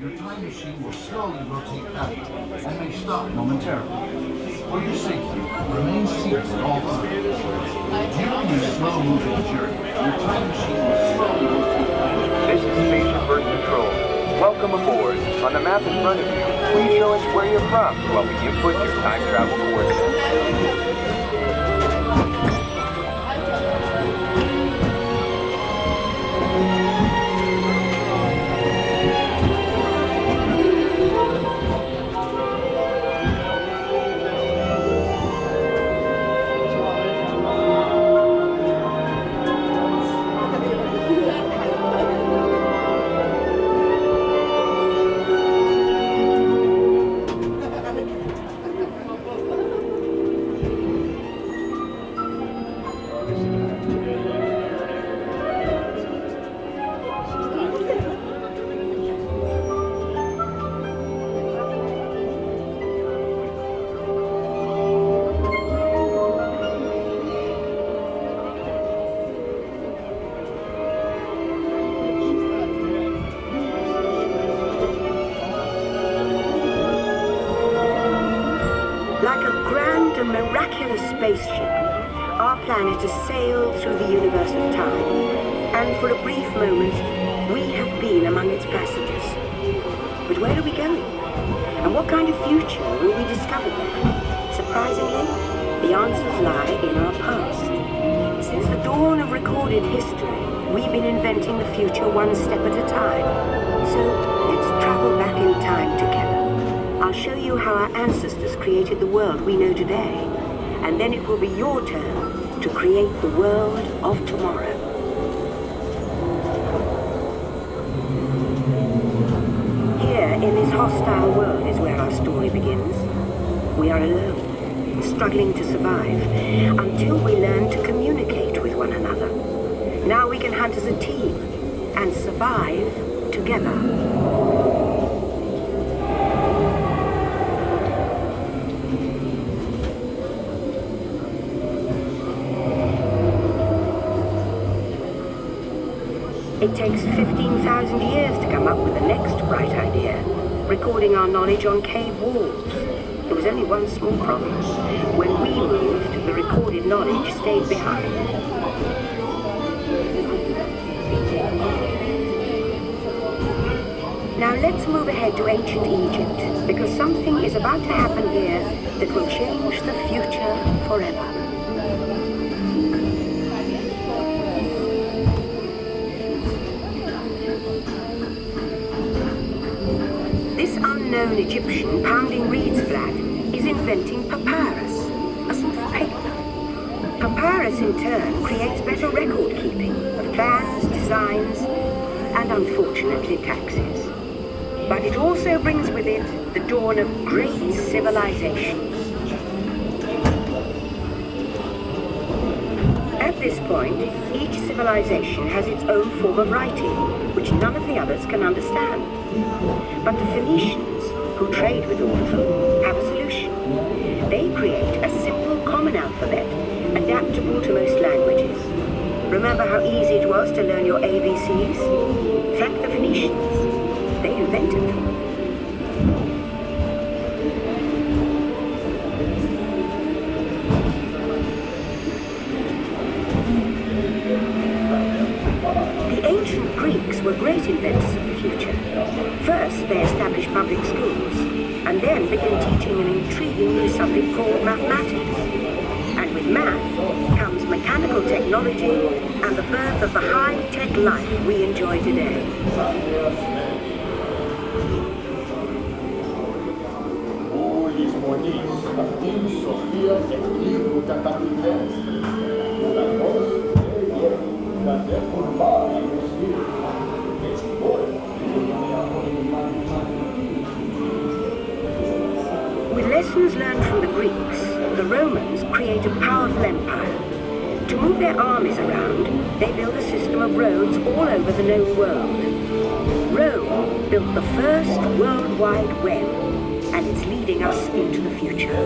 your time machine will slowly rotate back and may stop momentarily. For your safety, remain seated at all times. During your slow-moving journey, your time machine will slowly rotate back. This is Spaceship Earth Control. Welcome aboard. On the map in front of you, please show us where you're from while we input your time travel coordinates. Like a grand and miraculous spaceship, our planet has sailed through the universe of time, and for a brief moment, we have been among its passengers. But where are we going? And what kind of future will we discover there? Surprisingly, the answers lie in our past. Since the dawn of recorded history, we've been inventing the future one step at a time. So let's travel back in time together. I'll show you how our ancestors created the world we know today, and then it will be your turn to create the world of tomorrow. Here, in this hostile world, is where our story begins. We are alone, struggling to survive, until we learn to communicate with one another. Now we can hunt as a team, and survive together. It takes 15,000 years to come up with the next bright idea, recording our knowledge on cave walls. There was only one small problem. When we moved, the recorded knowledge stayed behind. Now let's move ahead to ancient Egypt, because something is about to happen here that will change the future forever. This unknown Egyptian pounding reeds flat is inventing papyrus, a sort of paper. Papyrus in turn creates better record keeping of plans, designs, and unfortunately taxes. But it also brings with it the dawn of great civilizations. At this point, each civilization has its own form of writing, which none of the others can understand. But the Phoenicians, who trade with all of them, have a solution. They create a simple common alphabet, adaptable to most languages. Remember how easy it was to learn your ABCs? Thank the Phoenicians. They invented them. The ancient Greeks were great inventors of the future. First, they established public schools, and then began teaching an intriguing new subject called mathematics. And with math comes mechanical technology and the birth of the high-tech life we enjoy today. With lessons learned from the Greeks, the Romans create a powerful empire. To move their armies around, they build a system of roads all over the known world. Rome built the first World Wide Web, and it's leading us into the future.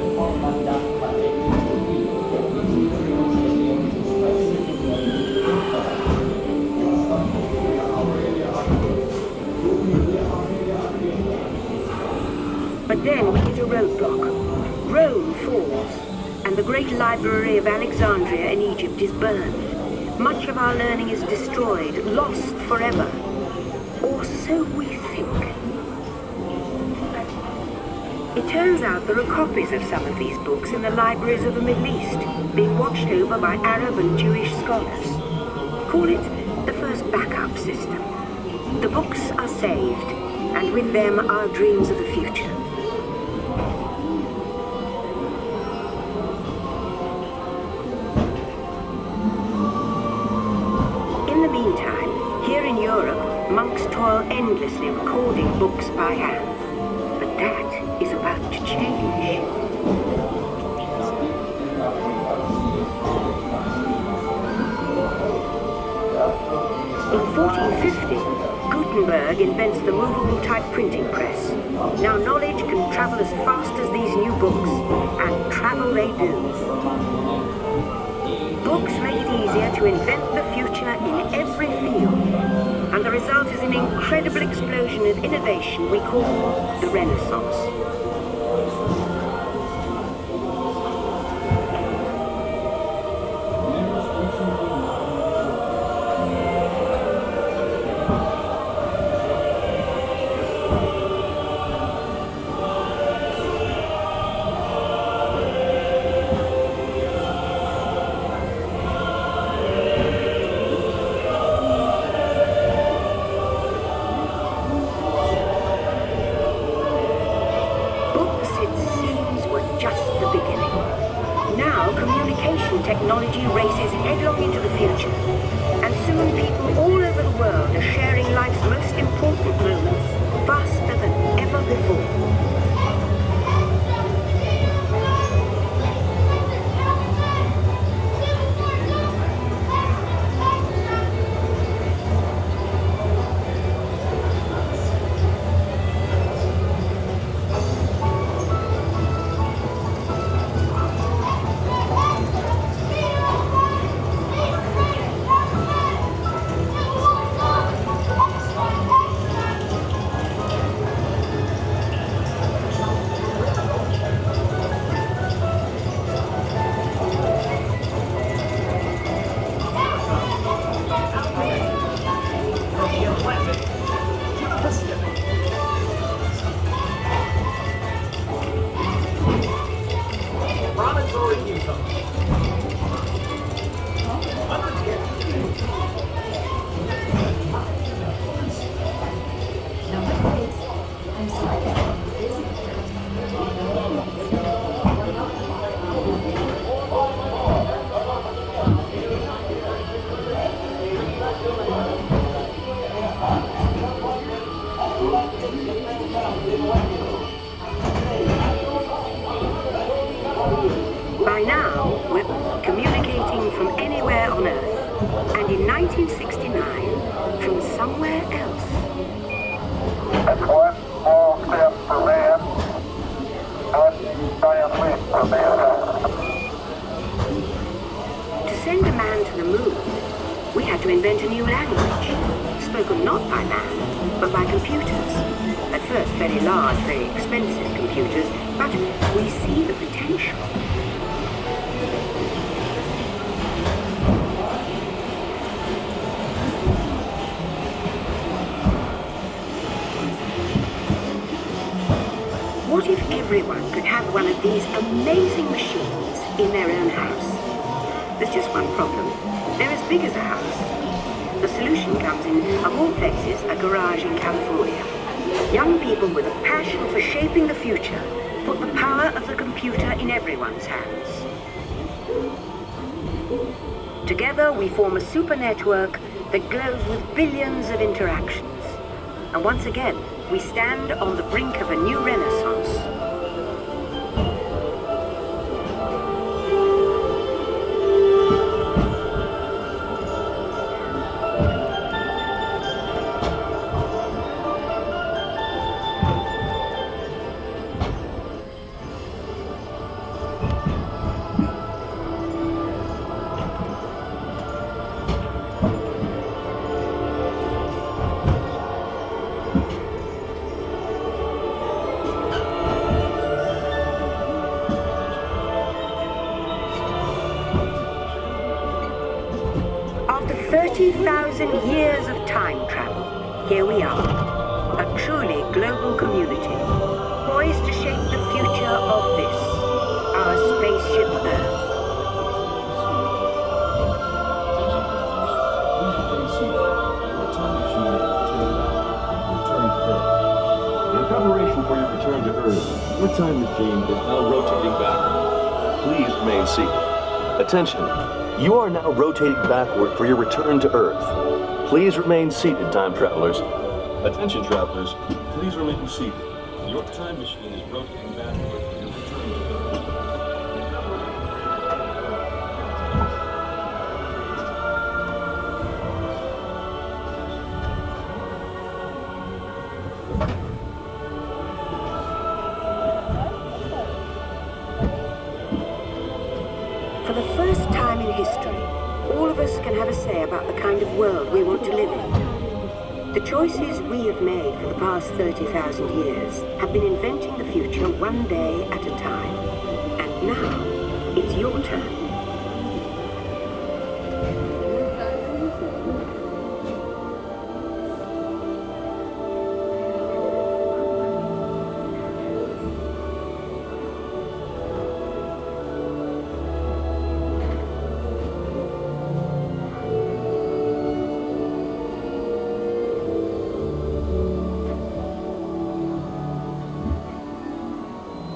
Then we hit a roadblock. Rome falls, and the great library of Alexandria in Egypt is burned. Much of our learning is destroyed, lost forever. Or so we think. It turns out there are copies of some of these books in the libraries of the Middle East, being watched over by Arab and Jewish scholars. Call it the first backup system. The books are saved, and with them our dreams of the future. In the meantime, here in Europe, monks toil endlessly recording books by hand. But that is about to change. In 1450, Gutenberg invents the movable type printing press. Now knowledge can travel as fast as these new books, and travel they do. Books make it easier to invent the future in every field, and the result is an incredible explosion of innovation we call the Renaissance. Technology races headlong into the future, and soon people all over the world are sharing life's most important moments faster than ever before. By now, we're communicating from anywhere on Earth, and in 1969, from somewhere else. That's one small step for man, one giant leap for mankind. To send a man to the moon, we had to invent a new language, spoken not by man, but by computers. At first, very large, very expensive computers, but we see the potential. What if everyone could have one of these amazing machines in their own house? There's just one problem. They're as big as a house. The solution comes in, of all places, a garage in California. Young people with a passion for shaping the future put the power of the computer in everyone's hands. Together we form a super network that glows with billions of interactions. And once again, we stand on the brink of a new renaissance. and years of time travel, here we are, a truly global community, poised to shape the future of this, our spaceship Earth. In preparation for your return to Earth, your time machine is now rotating back. Please remain seated. Attention, you are now rotating backward for your return to Earth. Please remain seated, time travelers. Attention, travelers, please remain seated. Your time machine is rotating backward for your return to Earth. For the first time in history, all of us can have a say about the kind of world we want to live in. The choices we have made for the past 30,000 years have been inventing the future one day at a time. And now, it's your turn.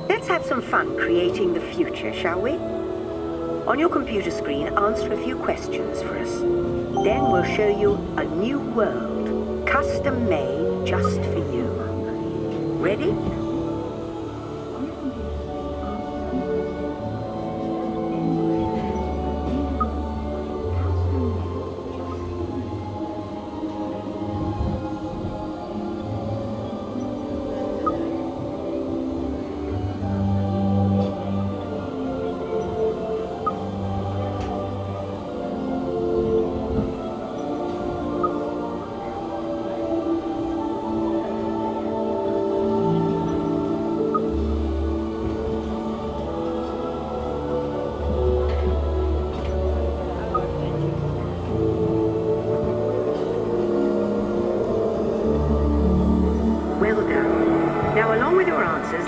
Let's have some fun creating the future, shall we? On your computer screen, answer a few questions for us. Then we'll show you a new world, custom made just for you. Ready?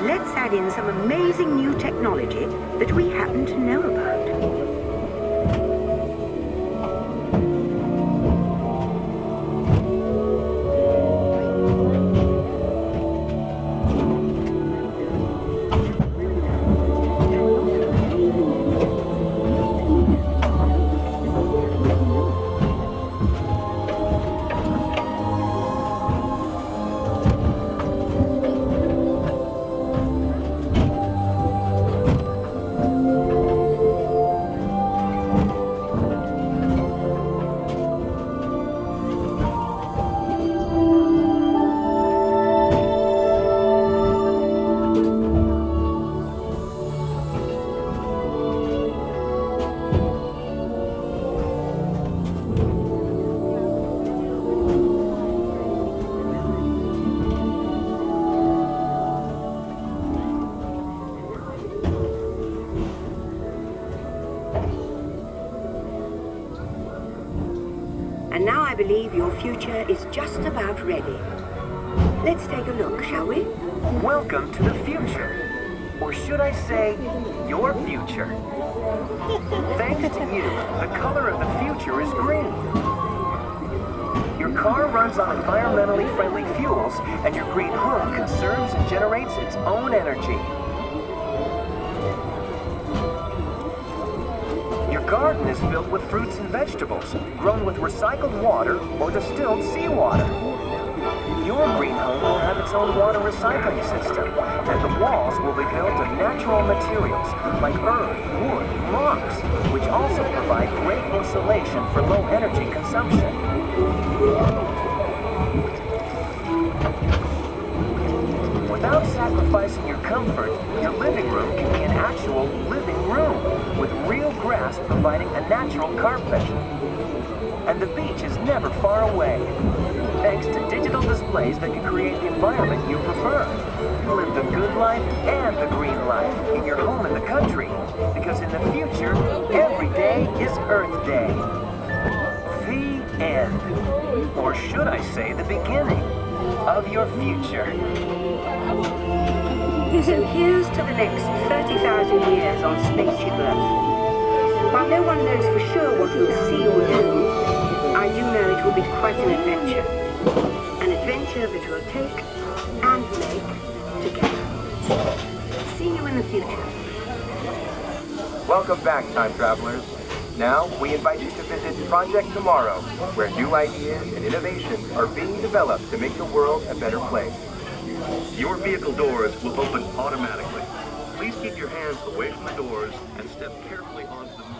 Let's add in some amazing new technology that we happen to know about. And now I believe your future is just about ready. Let's take a look, shall we? Welcome to the future. Or should I say, your future. Thanks to you, the color of the future is green. Your car runs on environmentally friendly fuels, and your green home conserves and generates its own energy. Your garden is filled with fruits and vegetables, grown with recycled water or distilled seawater. Your green home will have its own water recycling system, and the walls will be built of natural materials like earth, wood, and rocks, which also provide great insulation for low energy consumption. Without sacrificing your comfort, your living room can be an actual living room, with real grass providing a natural carpet. And the beach is never far away, thanks to digital displays that can create the environment you prefer. Live the good life and the green life in your home in the country, because in the future, every day is Earth Day. The end, or should I say the beginning, of your future. So here's to the next 30,000 years on Spaceship Earth. While no one knows for sure what we'll see or do, I do know it will be quite an adventure. An adventure that we'll take and make together. See you in the future. Welcome back, time travelers. Now, we invite you to visit Project Tomorrow, where new ideas and innovations are being developed to make the world a better place. Your vehicle doors will open automatically. Please keep your hands away from the doors and step carefully onto the